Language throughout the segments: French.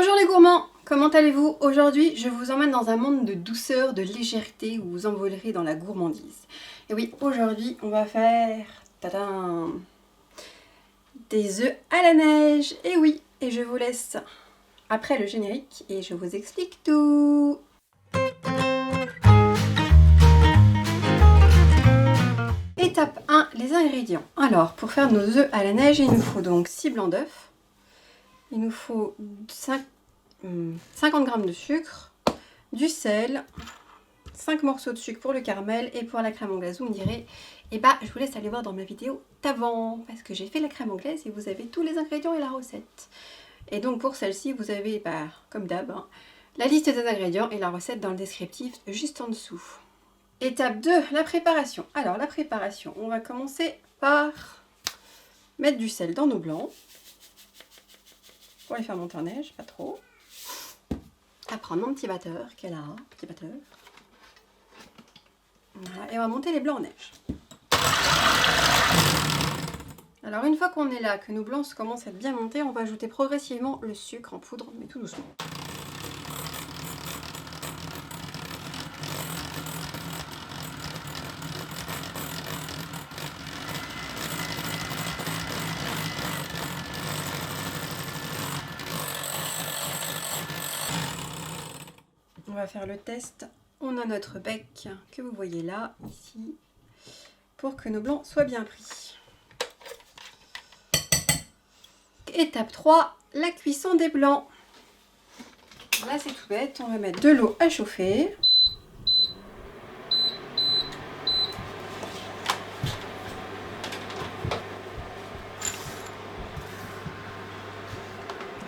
Bonjour les gourmands, comment allez-vous? Aujourd'hui, je vous emmène dans un monde de douceur, de légèreté où vous envolerez dans la gourmandise. Et oui, aujourd'hui, on va faire tadam, des œufs à la neige. Et oui, et je vous laisse après le générique et je vous explique tout. Étape 1, les ingrédients. Alors, pour faire nos œufs à la neige, il nous faut donc 6 blancs d'œufs. Il nous faut 50 g de sucre, du sel, 5 morceaux de sucre pour le caramel et pour la crème anglaise. Vous me direz, eh bah, je vous laisse aller voir dans ma vidéo d'avant parce que j'ai fait la crème anglaise et vous avez tous les ingrédients et la recette. Et donc pour celle-ci, vous avez, comme d'hab, la liste des ingrédients et la recette dans le descriptif juste en dessous. Étape 2, la préparation. Alors la préparation, on va commencer par mettre du sel dans nos blancs pour les faire monter en neige, pas trop. À prendre mon petit batteur qu'elle a, petit batteur. Voilà, et on va monter les blancs en neige. Alors une fois qu'on est là, que nos blancs commencent à être bien montés, on va ajouter progressivement le sucre en poudre, mais tout doucement. On va faire le test. On a notre bec que vous voyez là, ici, pour que nos blancs soient bien pris. Étape 3, la cuisson des blancs. Là c'est tout bête, on va mettre de l'eau à chauffer.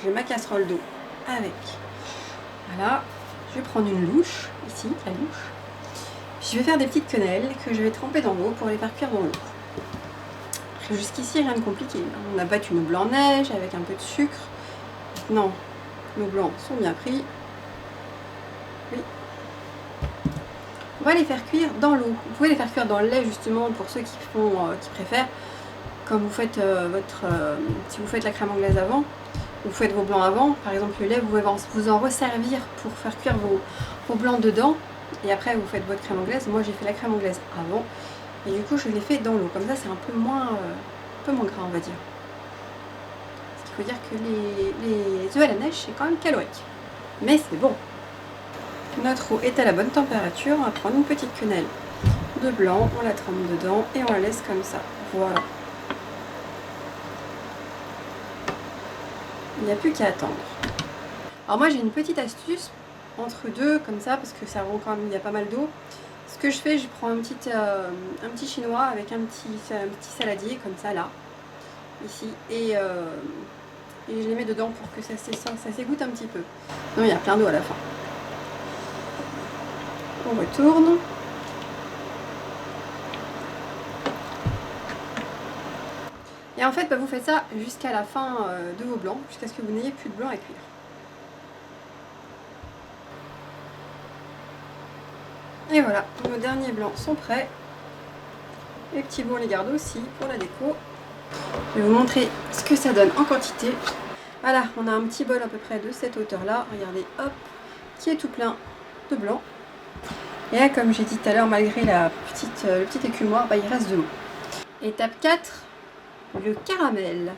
J'ai ma casserole d'eau avec. Voilà, je vais prendre une louche, ici, la louche. Puis je vais faire des petites quenelles que je vais tremper dans l'eau pour les faire cuire dans l'eau. Jusqu'ici, rien de compliqué. On a battu nos blancs en neige avec un peu de sucre. Non, nos blancs sont bien pris. Oui. On va les faire cuire dans l'eau. Vous pouvez les faire cuire dans le lait justement pour ceux qui préfèrent. Comme vous faites si vous faites la crème anglaise avant, vous faites vos blancs avant. Par exemple le lait, vous pouvez vous en resservir pour faire cuire vos blancs dedans. Et après vous faites votre crème anglaise. Moi j'ai fait la crème anglaise avant. Et du coup je l'ai fait dans l'eau. Comme ça c'est un peu moins gras on va dire. Parce qu'il faut dire que les œufs à la neige c'est quand même calorique. Mais c'est bon. Notre eau est à la bonne température. On va prendre une petite quenelle de blanc. On la trempe dedans et on la laisse comme ça. Voilà. Il n'y a plus qu'à attendre. Alors moi j'ai une petite astuce entre deux comme ça parce que ça rend quand même, il y a pas mal d'eau. Ce que je fais, je prends un petit chinois avec un petit saladier comme ça là, ici, et je les mets dedans pour que ça s'égoutte un petit peu. Non, il y a plein d'eau à la fin. On retourne. Et en fait, vous faites ça jusqu'à la fin de vos blancs, jusqu'à ce que vous n'ayez plus de blanc à cuire. Et voilà, nos derniers blancs sont prêts. Les petits bons, on les garde aussi pour la déco. Je vais vous montrer ce que ça donne en quantité. Voilà, on a un petit bol à peu près de cette hauteur-là. Regardez, hop, qui est tout plein de blanc. Et là, comme j'ai dit tout à l'heure, malgré le petit écumoire, il reste de l'eau. Étape 4, le caramel.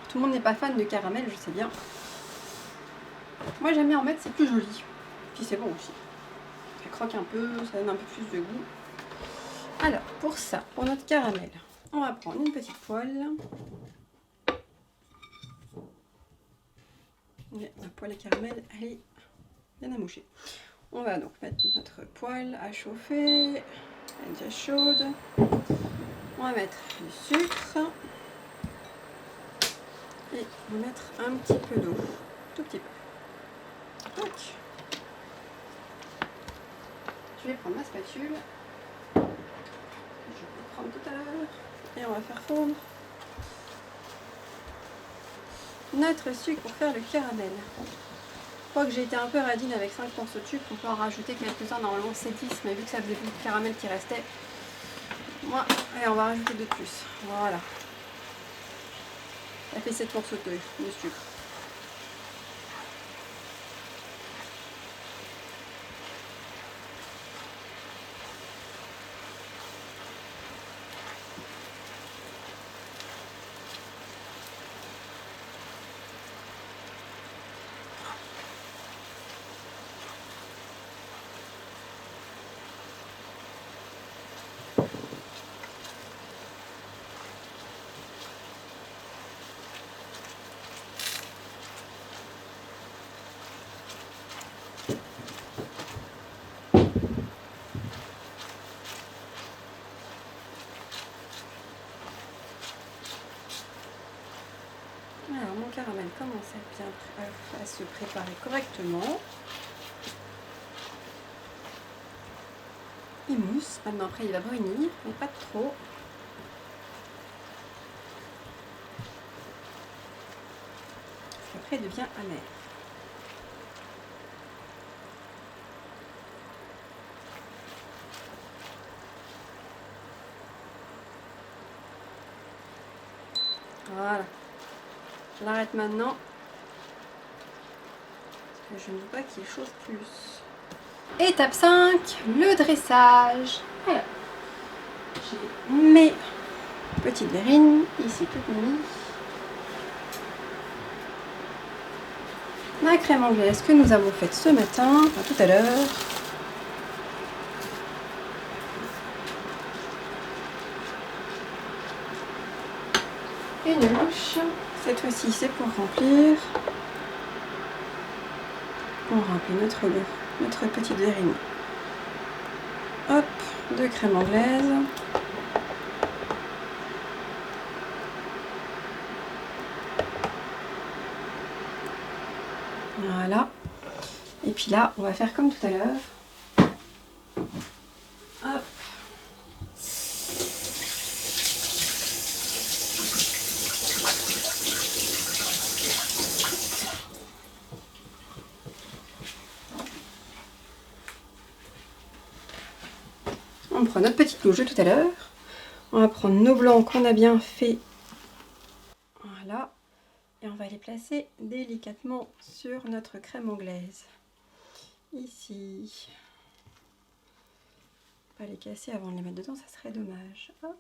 Tout le monde n'est pas fan de caramel, je sais bien. Moi, j'aime bien en mettre, c'est plus joli. Puis c'est bon aussi. Ça croque un peu, ça donne un peu plus de goût. Alors, pour ça, pour notre caramel, on va prendre une petite poêle. La poêle à caramel, elle est bien à moucher. On va donc mettre notre poêle à chauffer. Elle est déjà chaude. On va mettre du sucre. Et on va mettre un petit peu d'eau. Tout petit peu. Donc, je vais prendre ma spatule. Je vais prendre tout à l'heure. Et on va faire fondre notre sucre pour faire le caramel. Je crois que j'ai été un peu radine avec 5 morceaux de sucre. On peut en rajouter quelques-uns. Normalement c'est 10, mais vu que ça faisait plus de caramel qui restait, moi, allez, on va rajouter de plus. Voilà. Ça fait 7 morceaux de sucre. à se préparer correctement. Il mousse. Maintenant, après, il va brunir, mais pas trop. Parce qu'après, il devient amer. Voilà. Je l'arrête maintenant. Parce que je ne veux pas qu'il chauffe plus. Étape 5, le dressage. Alors, j'ai mes petites verrines, ici toutes mises. La crème anglaise que nous avons faite ce matin, enfin tout à l'heure. Une louche. Cette fois-ci, c'est pour remplir. On remplit notre petite verrine. Hop, de crème anglaise. Voilà. Et puis là, on va faire comme tout à l'heure. Hop. On prend notre petite louche de tout à l'heure. On va prendre nos blancs qu'on a bien fait. Voilà. Et on va les placer délicatement sur notre crème anglaise. Ici. Pas les casser avant de les mettre dedans, ça serait dommage. Hop.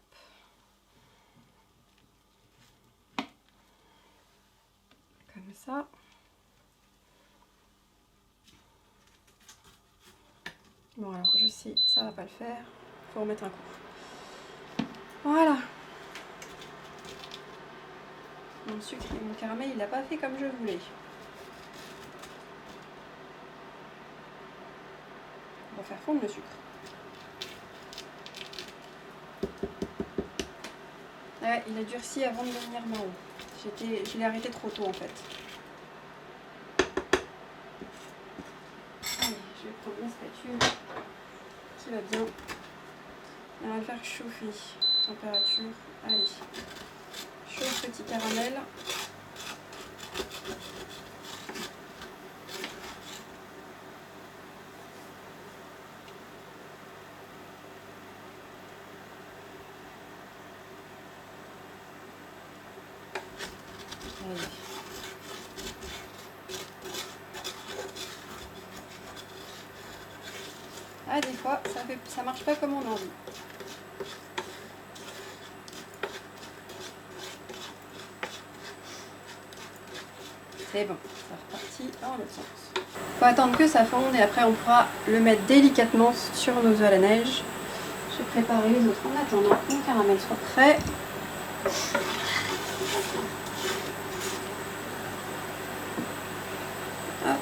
Comme ça. Bon alors je sais, ça va pas le faire. Faut remettre un coup. Voilà. Mon sucre et mon caramel, il n'a pas fait comme je voulais. On va faire fondre le sucre. Ouais, il a durci avant de devenir marron. Je l'ai arrêté trop tôt en fait. Allez, je vais prendre ma spatule qui va bien. Et on va le faire chauffer. Température. Allez. Chauffe petit caramel. Allez. Ah, des fois, ça marche pas comme on a envie. C'est bon, c'est reparti dans l'autre sens. Faut attendre que ça fonde et après on pourra le mettre délicatement sur nos œufs à la neige. Je vais préparer les autres en attendant que mon caramel soit prêt. Hop.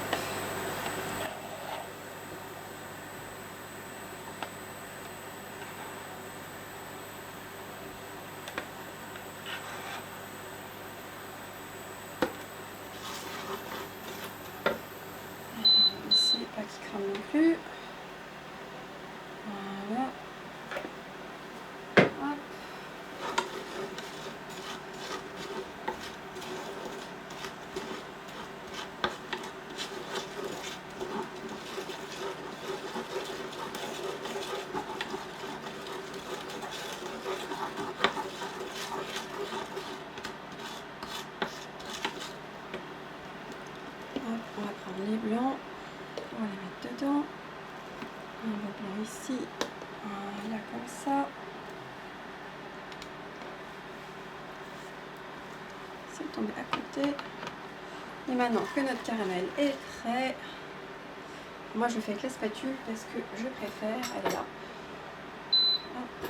Ici, pas qu'il crame non plus. Voilà. Hop. On va prendre les blancs, on va les mettre dedans. Un blanc ici, voilà comme ça. C'est tombé à côté. Et maintenant que notre caramel est prêt, moi je fais avec la spatule parce que je préfère, elle est là. Hop.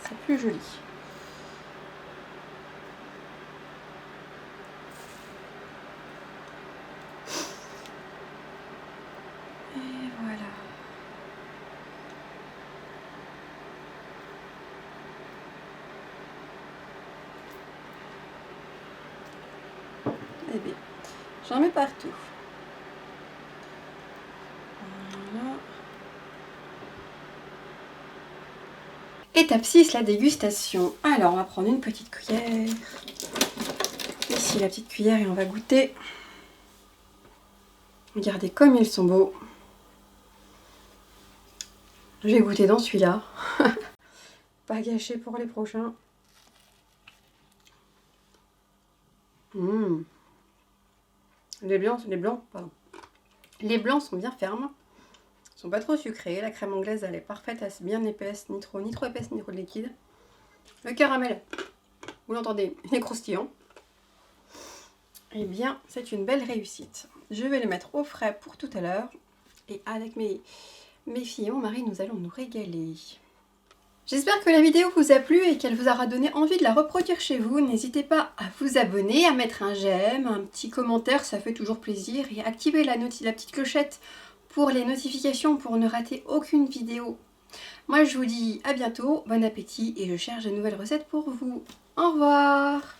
C'est plus joli. Et voilà. J'en mets partout. Voilà. Étape 6, la dégustation. Alors, on va prendre une petite cuillère. Ici, la petite cuillère et on va goûter. Regardez comme ils sont beaux. Je vais goûter dans celui-là. Pas gâché pour les prochains. Les blancs sont bien fermes. Ils sont pas trop sucrés. La crème anglaise, elle est parfaite, elle est bien épaisse, ni trop épaisse, ni trop liquide. Le caramel, vous l'entendez, il est croustillant. Eh bien, c'est une belle réussite. Je vais les mettre au frais pour tout à l'heure. Et avec mes filles et mon mari, nous allons nous régaler. J'espère que la vidéo vous a plu et qu'elle vous aura donné envie de la reproduire chez vous. N'hésitez pas à vous abonner, à mettre un j'aime, un petit commentaire, ça fait toujours plaisir. Et activez la petite clochette pour les notifications pour ne rater aucune vidéo. Moi je vous dis à bientôt, bon appétit et je cherche de nouvelles recettes pour vous. Au revoir!